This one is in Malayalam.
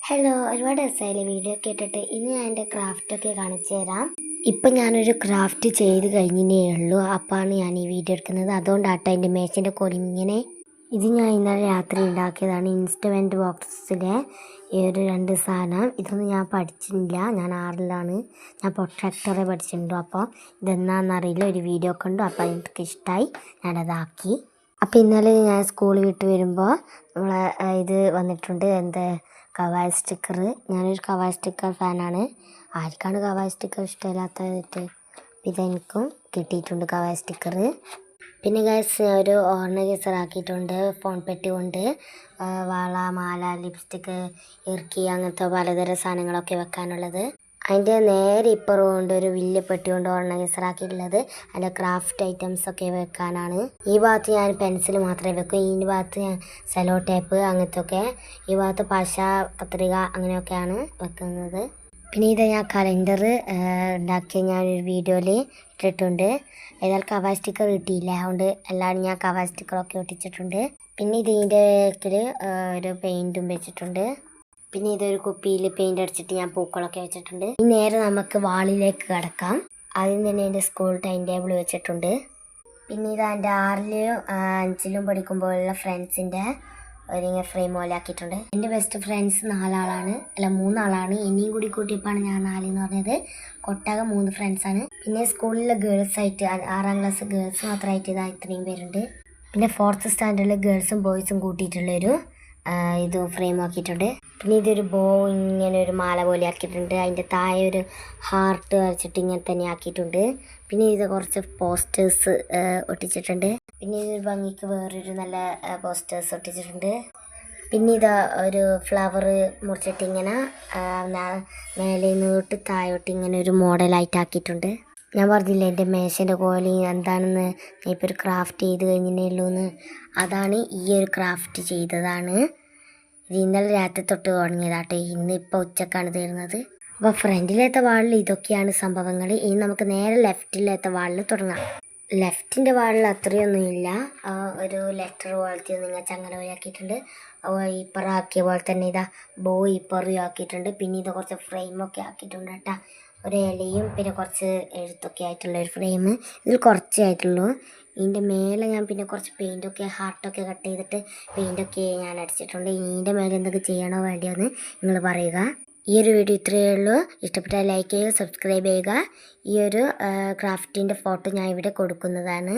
ഹലോ, ഒരുപാട് ദിവസമായില്ലേ വീഡിയോ ഒക്കെ ഇട്ടിട്ട്. ഇന്ന് ഞാൻ എൻ്റെ ക്രാഫ്റ്റൊക്കെ കാണിച്ചു തരാം. ഇപ്പം ഞാനൊരു ക്രാഫ്റ്റ് ചെയ്ത് കഴിഞ്ഞേ ഉള്ളൂ. അപ്പാണ് ഞാൻ ഈ വീഡിയോ എടുക്കുന്നത്. അതുകൊണ്ടാട്ടോ എൻ്റെ മേശൻ്റെ കൊലിങ്ങനെ. ഇത് ഞാൻ ഇന്നലെ രാത്രി ഉണ്ടാക്കിയതാണ്. ഇൻസ്റ്റമെൻറ്റ് ബോക്സിലെ ഈ ഒരു 2 സാധനം. ഇതൊന്നും ഞാൻ പഠിച്ചിട്ടില്ല. ഞാൻ 6ലാണ്. ഞാൻ പ്രൊട്ടക്ടറെ പഠിച്ചിട്ടുണ്ടോ. അപ്പോൾ ഇതെന്നാണെന്നറിയില്ല. ഒരു വീഡിയോ കണ്ടു. അപ്പോൾ എനിക്ക് ഇഷ്ടമായി, ഞാനതാക്കി. അപ്പോൾ ഇന്നലെ ഞാൻ സ്കൂൾ വിട്ട് വരുമ്പോൾ നമ്മളെ ഇത് വന്നിട്ടുണ്ട്. കവായ സ്റ്റിക്കർ. ഞാനൊരു കവായ സ്റ്റിക്കർ ഫാനാണ്. ആർക്കാണ് കവായ സ്റ്റിക്കർ ഇഷ്ടമില്ലാത്തത്? ഇതെനിക്കും കിട്ടിയിട്ടുണ്ട് കവായ സ്റ്റിക്കർ. പിന്നെ ഗൈസ് ഒരു ഓർണൈസർ ആക്കിയിട്ടുണ്ട്. ഫോൺ പെട്ടി കൊണ്ട് വള, മാല, ലിപ്സ്റ്റിക്ക്, ഇറുക്കി അങ്ങനത്തെ പലതരം സാധനങ്ങളൊക്കെ വെക്കാനുള്ളത്. അതിൻ്റെ നേരെ ഇപ്പുറം കൊണ്ട് ഒരു വലിയ പെട്ടി കൊണ്ട് ഓർണൈസർ ആക്കിയിട്ടുള്ളത് അതിൻ്റെ ക്രാഫ്റ്റ് ഐറ്റംസൊക്കെ വെക്കാനാണ്. ഈ ഭാഗത്ത് ഞാൻ പെൻസിൽ മാത്രമേ വെക്കൂ. ഈ ഭാഗത്ത് ഞാൻ സെലോ ടേപ്പ് അങ്ങനത്തെ ഒക്കെ. ഈ ഭാഗത്ത് പശ, കത്രിക അങ്ങനെയൊക്കെയാണ് വെക്കുന്നത്. പിന്നെ ഇത് ഞാൻ കലണ്ടർ ഉണ്ടാക്കിയ ഞാനൊരു വീഡിയോയിൽ ഇട്ടിട്ടുണ്ട്. ഏതായാലും കവാ സ്റ്റിക്കർ കിട്ടിയില്ല, അതുകൊണ്ട് എല്ലാവരും ഞാൻ കവാ സ്റ്റിക്കറൊക്കെ ഒട്ടിച്ചിട്ടുണ്ട്. പിന്നെ ഇതിൻ്റെ ഒരു പെയിൻറ്റും വെച്ചിട്ടുണ്ട്. പിന്നെ ഇതൊരു കുപ്പിയിൽ പെയിൻ്റ് അടിച്ചിട്ട് ഞാൻ പൂക്കളൊക്കെ വെച്ചിട്ടുണ്ട്. നേരെ നമുക്ക് വാളിലേക്ക് കിടക്കാം. ആദ്യം തന്നെ എൻ്റെ സ്കൂൾ ടൈം ടേബിൾ വെച്ചിട്ടുണ്ട്. പിന്നെ ഇത് എൻ്റെ 6ലും 5ലും പഠിക്കുമ്പോഴുള്ള ഫ്രണ്ട്സിൻ്റെ ഒരു ഫ്രെയിം പോലെ ആക്കിയിട്ടുണ്ട്. എൻ്റെ ബെസ്റ്റ് ഫ്രണ്ട്സ് 4 ആളാണ്, അല്ല 3 ആളാണ്. ഇനിയും കൂടി കൂട്ടിയപ്പോഴാണ് ഞാൻ 4 എന്ന് പറഞ്ഞത്. കൊട്ടാകം 3 ഫ്രണ്ട്സാണ്. പിന്നെ സ്കൂളിലെ ഗേൾസ് ആയിട്ട് 6ാം ക്ലാസ് ഗേൾസ് മാത്രമായിട്ട് ഇതാ ഇത്രയും പേരുണ്ട്. പിന്നെ 4th സ്റ്റാൻഡേർഡിൽ ഗേൾസും ബോയ്സും കൂട്ടിയിട്ടുള്ളൊരു ഇത് ഫ്രെയിം ആക്കിയിട്ടുണ്ട്. പിന്നെ ഇതൊരു ബോ ഇങ്ങനെ ഒരു മാല പോലെ ആക്കിയിട്ടുണ്ട്. അതിൻ്റെ താഴെ ഒരു ഹാർട്ട് വരച്ചിട്ട് ഇങ്ങനെ തന്നെ ആക്കിയിട്ടുണ്ട്. പിന്നെ ഇത് കുറച്ച് പോസ്റ്റേഴ്സ് ഒട്ടിച്ചിട്ടുണ്ട്. പിന്നെ ഇതൊരു ഭംഗിക്ക് വേറൊരു നല്ല പോസ്റ്റേഴ്സ് ഒട്ടിച്ചിട്ടുണ്ട്. പിന്നെ ഇത് ഒരു ഫ്ലവർ മുറിച്ചിട്ട് ഇങ്ങനെ മേലെ തൊട്ട് താഴോട്ട് ഇങ്ങനെ ഒരു മോഡലായിട്ട് ആക്കിയിട്ടുണ്ട്. ഞാൻ പറഞ്ഞില്ല എൻ്റെ മേശൻ്റെ കോലി എന്താണെന്ന്. ഞാൻ ഇപ്പോൾ ഒരു ക്രാഫ്റ്റ് ചെയ്ത് കഴിഞ്ഞേ ഉള്ളൂ എന്ന്. അതാണ് ഈ ഒരു ക്രാഫ്റ്റ് ചെയ്തതാണ്. ഇത് ഇന്നലെ രാത്രി തൊട്ട് തുടങ്ങിയതാട്ടെ. ഇപ്പോൾ ഉച്ചക്കാണ് തീർന്നത്. അപ്പോൾ ഫ്രണ്ടിലത്തെ വാളിൽ ഇതൊക്കെയാണ് സംഭവങ്ങൾ. ഇനി നമുക്ക് നേരെ ലെഫ്റ്റിലത്തെ വാളിൽ തുടങ്ങാം. ലെഫ്റ്റിൻ്റെ വാളിൽ അത്രയൊന്നുമില്ല. ഒരു ലെറ്റർ പോലത്തെ നിങ്ങൾ ചങ്ങല പോലെ ആക്കിയിട്ടുണ്ട്. ഇപ്പുറം ആക്കിയ പോലെ തന്നെ ഇതാ ബോ ഇപ്പുറം ആക്കിയിട്ടുണ്ട്. പിന്നെ ഇത് കുറച്ച് ഫ്രെയിമൊക്കെ ആക്കിയിട്ടുണ്ട് കേട്ടോ. ഒരു ഇലയും പിന്നെ കുറച്ച് എഴുത്തൊക്കെ ആയിട്ടുള്ള ഒരു ഫ്രെയിം. ഇതിൽ കുറച്ചേ ആയിട്ടുള്ളൂ. ഇതിൻ്റെ മേലെ ഞാൻ പിന്നെ കുറച്ച് പെയിൻറ്റൊക്കെ ഹാർട്ടൊക്കെ കട്ട് ചെയ്തിട്ട് പെയിൻറ്റൊക്കെ ഞാൻ അടിച്ചിട്ടുണ്ട്. ഇതിൻ്റെ മേലെ എന്തൊക്കെ ചെയ്യണോ വേണ്ടിയെന്ന് നിങ്ങൾ പറയുക. ഈ ഒരു വീഡിയോ ഇത്രയേ ഉള്ളൂ. ഇഷ്ടപ്പെട്ടാൽ ലൈക്ക് ചെയ്യുക, സബ്സ്ക്രൈബ് ചെയ്യുക. ഈ ഒരു ക്രാഫ്റ്റിൻ്റെ ഫോട്ടോ ഞാൻ ഇവിടെ കൊടുക്കുന്നതാണ്.